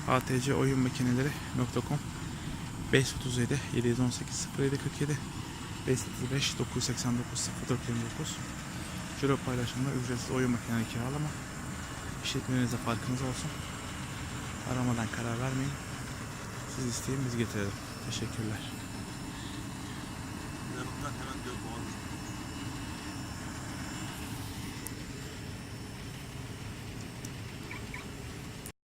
atcoyunmakineleri.com 537 718 07 47 535 989 0429. Ciro paylaşımında ücretsiz oyun makineleri kiralama. İşletmenize farkınız olsun. Aramadan karar vermeyin. Siz isteyin, biz getirelim. Teşekkürler. Hemen